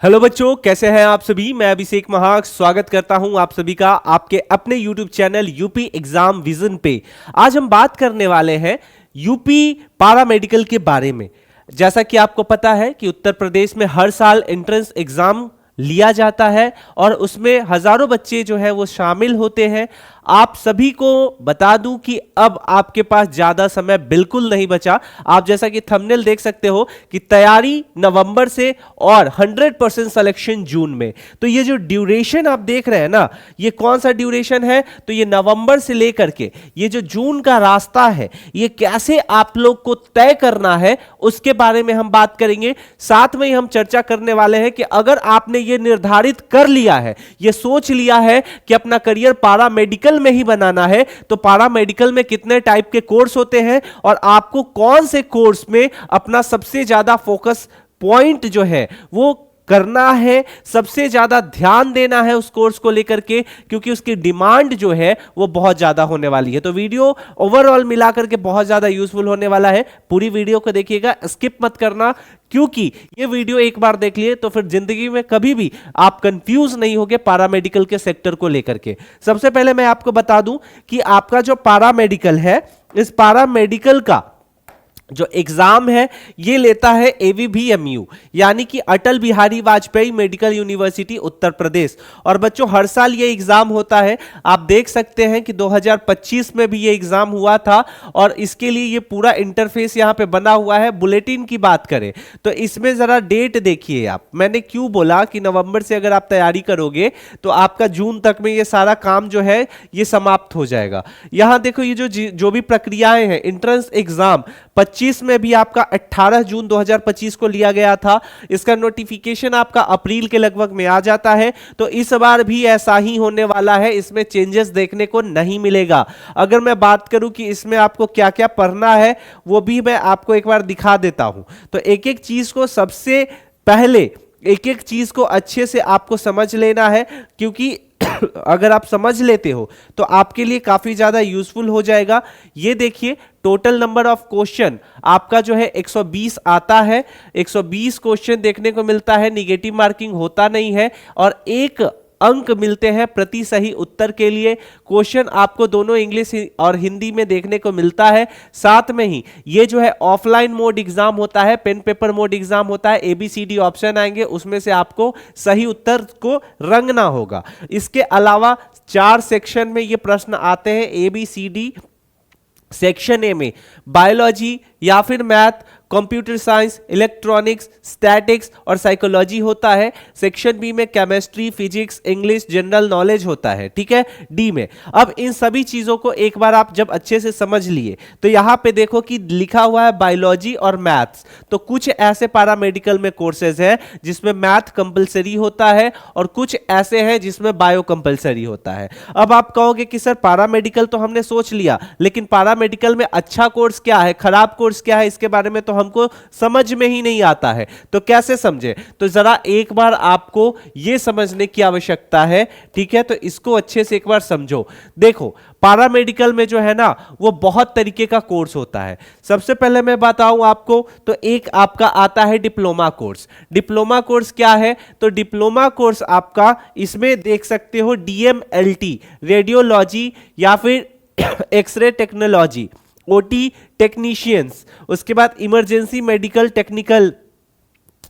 Hello बच्चों, कैसे हैं आप सभी। मैं अभिषेक महाक स्वागत करता हूं आप सभी का आपके अपने YouTube channel UP exam vision पे। आज हम बात करने वाले हैं यूपी पारा मेडिकल के बारे में। जैसा कि आपको पता है कि उत्तर प्रदेश में हर साल एंट्रेंस एग्जाम लिया जाता है और उसमें हजारों बच्चे जो है वो शामिल होते हैं। आप सभी को बता दूं कि अब आपके पास ज्यादा समय बिल्कुल नहीं बचा। आप जैसा कि थंबनेल देख सकते हो कि तैयारी नवंबर से और 100% सिलेक्शन जून में। तो ये जो ड्यूरेशन आप देख रहे हैं ना, ये कौन सा ड्यूरेशन है, तो ये नवंबर से लेकर के ये जो जून का रास्ता है, ये कैसे आप लोग को तय करना है उसके बारे में हम बात करेंगे। साथ में ही हम चर्चा करने वाले हैं कि अगर आपने ये निर्धारित कर लिया है, ये सोच लिया है कि अपना करियर पारा मेडिकल में ही बनाना है, तो पारा मेडिकल में कितने टाइप के कोर्स होते हैं और आपको कौन से कोर्स में अपना सबसे ज्यादा फोकस पॉइंट जो है वो करना है, सबसे ज्यादा ध्यान देना है उस कोर्स को लेकर के, क्योंकि उसकी डिमांड जो है वो बहुत ज्यादा होने वाली है। तो वीडियो ओवरऑल मिलाकर के बहुत ज्यादा यूजफुल होने वाला है। पूरी वीडियो को देखिएगा, स्किप मत करना, क्योंकि ये वीडियो एक बार देख लिए तो फिर जिंदगी में कभी भी आप कंफ्यूज नहीं होगे पारामेडिकल के सेक्टर को लेकर के। सबसे पहले मैं आपको बता दूं कि आपका जो पारामेडिकल है, इस पारामेडिकल का जो एग्जाम है ये लेता है एवीबीएमयू, यानी कि अटल बिहारी वाजपेयी मेडिकल यूनिवर्सिटी उत्तर प्रदेश। और बच्चों हर साल ये एग्जाम होता है। आप देख सकते हैं कि 2025 में भी ये एग्जाम हुआ था और इसके लिए ये पूरा इंटरफेस यहां पे बना हुआ है। बुलेटिन की बात करें तो इसमें जरा डेट देखिए आप। मैंने क्यों बोला कि नवंबर से अगर आप तैयारी करोगे तो आपका जून तक में ये सारा काम जो है ये समाप्त हो जाएगा। यहां देखो ये जो भी प्रक्रियाएं हैं, एंट्रेंस एग्जाम 25 में भी आपका 18 जून 2025 को लिया गया था। इसका नोटिफिकेशन आपका अप्रैल के लगभग में आ जाता है। तो इस बार भी ऐसा ही होने वाला है, इसमें चेंजेस देखने को नहीं मिलेगा। अगर मैं बात करूं कि इसमें आपको क्या क्या पढ़ना है, वो भी मैं आपको एक बार दिखा देता हूं। तो एक एक चीज को सबसे पहले एक एक चीज को अच्छे से आपको समझ लेना है, क्योंकि अगर आप समझ लेते हो तो आपके लिए काफी ज्यादा यूजफुल हो जाएगा। ये देखिए, टोटल नंबर ऑफ क्वेश्चन आपका जो है 120 आता है। 120 क्वेश्चन देखने को मिलता है, निगेटिव मार्किंग होता नहीं है और 1 अंक मिलते हैं प्रति सही उत्तर के लिए। क्वेश्चन आपको दोनों इंग्लिश और हिंदी में देखने को मिलता है। साथ में ही ये जो है ऑफलाइन मोड एग्जाम होता है, पेन पेपर मोड एग्जाम होता है। ABCD ऑप्शन आएंगे, उसमें से आपको सही उत्तर को रंगना होगा। इसके अलावा 4 सेक्शन में ये प्रश्न आते हैं। ABCD सेक्शन ए में बायोलॉजी या फिर math, computer science, electronics, statics और साइकोलॉजी होता है। सेक्शन बी में chemistry, physics, English, general knowledge होता है। ठीक है, डी में। अब इन सभी चीजों को एक बार आप जब अच्छे से समझ लिए तो यहां पे देखो कि लिखा हुआ है बायोलॉजी और मैथ्स। तो कुछ ऐसे पैरामेडिकल में कोर्सेज हैं जिसमें मैथ कंपलसरी होता है और कुछ ऐसे हैं जिसमें बायो कंपलसरी होता है। अब आप कहोगे कि सर पारामेडिकल तो हमने सोच लिया, लेकिन पारामेडिकल में अच्छा कोर्स क्या है, खराब कोर्स क्या है, इसके बारे में तो हमको समझ में ही नहीं आता है। तो कैसे समझे, तो जरा एक बार आपको यह समझने की आवश्यकता है। ठीक है, तो इसको अच्छे से एक बार समझो। देखो पैरामेडिकल में जो है ना वो बहुत तरीके का कोर्स होता है। सबसे पहले मैं बताऊं आपको तो एक आपका आता है डिप्लोमा कोर्स। डिप्लोमा कोर्स क्या है, तो डिप्लोमा कोर्स आपका इसमें देख सकते हो DMLT रेडियोलॉजी या फिर एक्सरे टेक्नोलॉजी, OT टेक्नीशियंस, उसके बाद इमरजेंसी मेडिकल टेक्निकल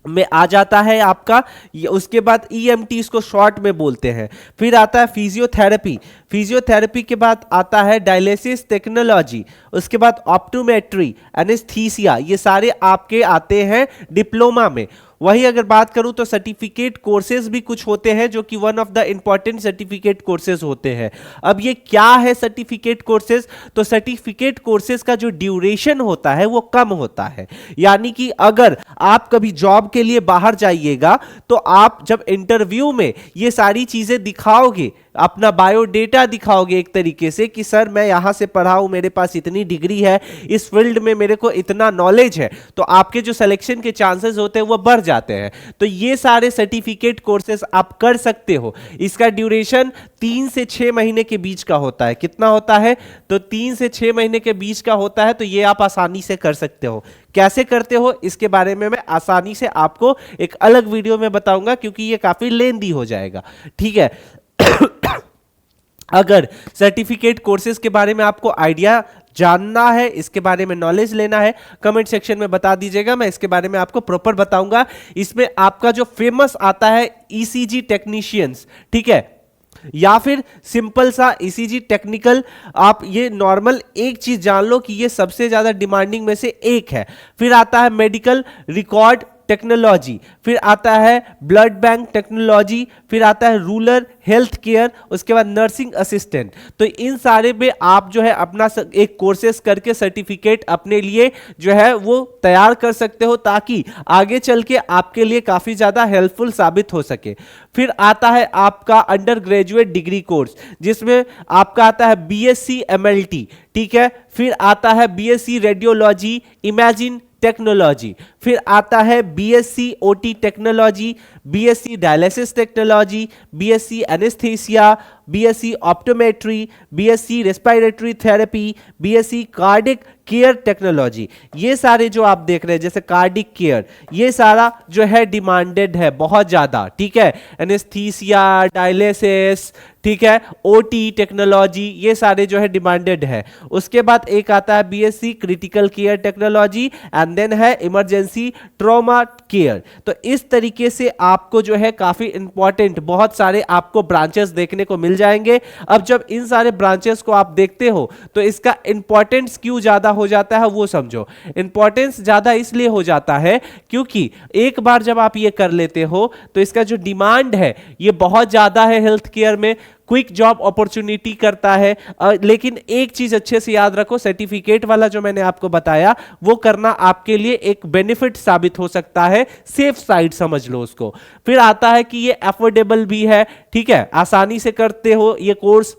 में आ जाता है आपका। उसके बाद EMT इसको शॉर्ट में बोलते हैं। फिर आता है फिजियोथेरेपी, फिजियोथेरेपी के बाद आता है डायलिसिस टेक्नोलॉजी, उसके बाद ऑप्टोमेट्री, एनेस्थीसिया, ये सारे आपके आते हैं डिप्लोमा में। वही अगर बात करूं तो सर्टिफिकेट कोर्सेज भी कुछ होते हैं जो कि one of the important certificate courses होते हैं। अब ये क्या है सर्टिफिकेट कोर्सेज, तो सर्टिफिकेट कोर्सेज का जो ड्यूरेशन होता है वो कम होता है। यानी कि अगर आप कभी जॉब के लिए बाहर जाइएगा तो आप जब इंटरव्यू में ये सारी चीजें दिखाओगे, अपना बायोडेटा दिखाओगे एक तरीके से कि सर मैं यहां से पढ़ा हूं, मेरे पास इतनी डिग्री है, इस फील्ड में मेरे को इतना नॉलेज है, तो आपके जो सिलेक्शन के चांसेस होते हैं वो बढ़ जाते हैं। तो ये सारे सर्टिफिकेट कोर्सेस आप कर सकते हो। इसका ड्यूरेशन 3 से 6 महीने के बीच का होता है। कितना होता है? तो 3 से 6 महीने के बीच का होता है। तो ये आप आसानी से कर सकते हो। कैसे करते हो इसके बारे में मैं आसानी से आपको एक अलग वीडियो में बताऊंगा, क्योंकि ये काफी लेंदी हो जाएगा। ठीक है। अगर सर्टिफिकेट कोर्सेज के बारे में आपको आइडिया जानना है, इसके बारे में नॉलेज लेना है, कमेंट सेक्शन में बता दीजिएगा, मैं इसके बारे में आपको प्रॉपर बताऊंगा। इसमें आपका जो फेमस आता है ईसीजी टेक्नीशियंस, ठीक है, या फिर सिंपल सा ईसीजी टेक्निकल, आप ये नॉर्मल एक चीज जान लो कि ये सबसे ज्यादा डिमांडिंग में से एक है। फिर आता है मेडिकल रिकॉर्ड टेक्नोलॉजी, फिर आता है ब्लड बैंक टेक्नोलॉजी, फिर आता है रूरल हेल्थ केयर, उसके बाद नर्सिंग असिस्टेंट। तो इन सारे में आप जो है अपना एक कोर्सेस करके सर्टिफिकेट अपने लिए जो है वो तैयार कर सकते हो, ताकि आगे चल के आपके लिए काफी ज्यादा हेल्पफुल साबित हो सके। फिर आता है आपका अंडर ग्रेजुएट डिग्री कोर्स, जिसमें आपका आता है बीएससी एमएलटी, ठीक है। फिर आता है बीएससी रेडियोलॉजी इमेजिन टेक्नोलॉजी, फिर आता है BSc OT technology, BSc dialysis technology, BSc anaesthesia, BSc optometry, BSc respiratory therapy, BSc cardiac care technology. ये सारे जो आप देख रहे हैं जैसे कार्डिक केयर, ये सारा जो है डिमांडेड है बहुत ज्यादा, ठीक है। एनेस्थीसिया, डायलिसिस, ठीक है, ओटी टेक्नोलॉजी, ये सारे जो है डिमांडेड है। उसके बाद एक आता है BSc critical care technology and then है इमरजेंसी ट्रॉमा केयर। तो इस तरीके से आपको जो है काफी इंपॉर्टेंट बहुत सारे आपको ब्रांचेस देखने को मिल जाएंगे। अब जब इन सारे ब्रांचेस को आप देखते हो तो इसका इंपॉर्टेंस क्यों ज्यादा हो जाता है वो समझो। इंपॉर्टेंस ज्यादा इसलिए हो जाता है क्योंकि एक बार जब आप ये कर लेते हो तो इसका जो डिमांड है ये बहुत ज्यादा है हेल्थ केयर में, क्विक जॉब अपॉर्चुनिटी करता है। लेकिन एक चीज अच्छे से याद रखो, सर्टिफिकेट वाला जो मैंने आपको बताया वो करना आपके लिए एक बेनिफिट साबित हो सकता है, सेफ साइड समझ लो उसको। फिर आता है कि ये अफोर्डेबल भी है, ठीक है, आसानी से करते हो ये कोर्स।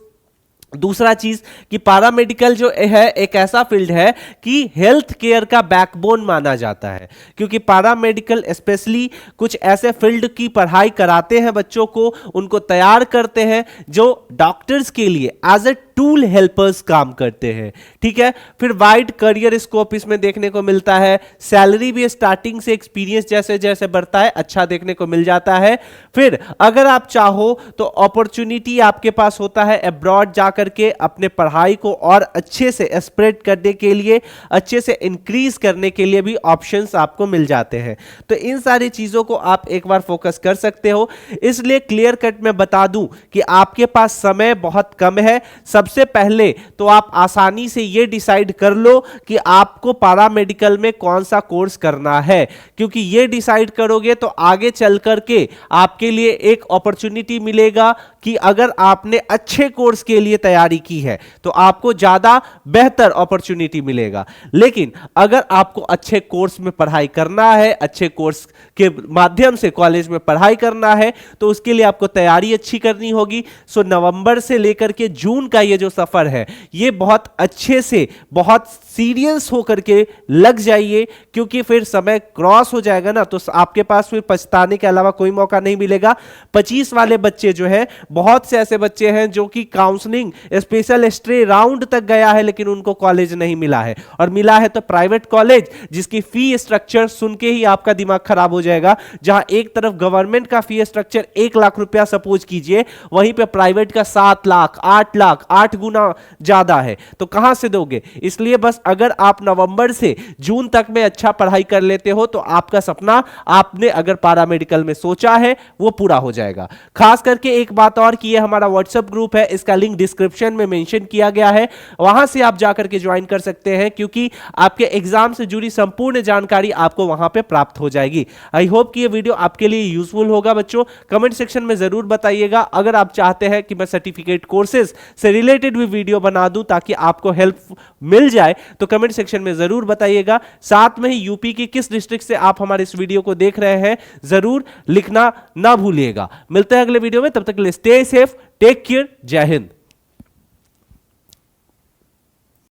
दूसरा चीज कि पैरामेडिकल जो है एक ऐसा फील्ड है कि हेल्थ केयर का बैकबोन माना जाता है, क्योंकि पैरामेडिकल स्पेशली कुछ ऐसे फील्ड की पढ़ाई कराते हैं बच्चों को, उनको तैयार करते हैं जो डॉक्टर्स के लिए एज ए टूल हेल्पर्स काम करते हैं, ठीक है। फिर वाइड करियर स्कोप इसमें देखने को मिलता है। सैलरी भी स्टार्टिंग से एक्सपीरियंस जैसे जैसे बढ़ता है अच्छा देखने को मिल जाता है। फिर अगर आप चाहो तो अपॉर्चुनिटी आपके पास होता है अब्रॉड जाकर के अपने पढ़ाई को और अच्छे से स्प्रेड करने के लिए, अच्छे से इंक्रीज करने के लिए भी ऑप्शंस आपको मिल जाते हैं। तो इन सारी चीजों को आप एक बार फोकस कर सकते हो। इसलिए क्लियर कट में बता दूं कि आपके पास समय बहुत कम है। सबसे पहले तो आप आसानी से ये डिसाइड कर लो कि आपको पैरामेडिकल में कौन सा कोर्स करना है, क्योंकि ये डिसाइड करोगे तो आगे चल करके आपके लिए एक अपॉर्चुनिटी मिलेगा कि अगर आपने अच्छे कोर्स के लिए तैयारी की है तो आपको ज्यादा बेहतर अपॉर्चुनिटी मिलेगा। लेकिन अगर आपको अच्छे कोर्स में पढ़ाई करना है, अच्छे कोर्स के माध्यम से कॉलेज में पढ़ाई करना है, तो उसके लिए आपको तैयारी अच्छी करनी होगी। सो नवंबर से लेकर के जून का ये जो सफर है ये बहुत अच्छे से, बहुत सीरियस होकर के लग जाइए, क्योंकि फिर समय क्रॉस हो जाएगा ना तो आपके पास फिर पछताने के अलावा कोई मौका नहीं मिलेगा। 25 वाले बच्चे जो हैं, बहुत से ऐसे बच्चे हैं जो कि काउंसलिंग स्पेशल स्ट्रे राउंड तक गया है लेकिन उनको कॉलेज नहीं मिला है, और मिला है तो प्राइवेट कॉलेज जिसकी फी स्ट्रक्चर सुन के ही आपका दिमाग खराब हो जाएगा। जहां एक तरफ गवर्नमेंट का फी स्ट्रक्चर 1 लाख रुपया सपोज कीजिए, वहीं पे प्राइवेट का 7 लाख 8 लाख 8 गुना ज्यादा है, तो कहां से दोगे। इसलिए बस अगर आप नवंबर से जून तक में अच्छा पढ़ाई कर लेते हो तो आपका सपना, आपने अगर पैरामेडिकल में सोचा है, वो पूरा हो जाएगा। खास करके एक बात और की है, हमारा व्हाट्सएप ग्रुप है, इसका लिंक डिस्क्रिप्शन में मेंशन किया गया है, वहां से आप जाकर के ज्वाइन कर सकते हैं, क्योंकि आपके एग्जाम से जुड़ी संपूर्ण जानकारी आपको वहां पे प्राप्त हो जाएगी। आई होप कि ये वीडियो आपके लिए यूजफुल होगा बच्चों। कमेंट सेक्शन में जरूर बताइएगा अगर आप चाहते हैं कि मैं सर्टिफिकेट कोर्सेज से रिलेटेड रिलेटेड भी वीडियो बना दूं ताकि आपको हेल्प मिल जाए, तो कमेंट सेक्शन में जरूर बताइएगा। साथ में ही यूपी की किस डिस्ट्रिक्ट से आप हमारे इस वीडियो को देख रहे हैं जरूर लिखना ना भूलिएगा। मिलते हैं अगले वीडियो में, तब तक के लिए स्टे सेफ, टेक केयर, जय हिंद।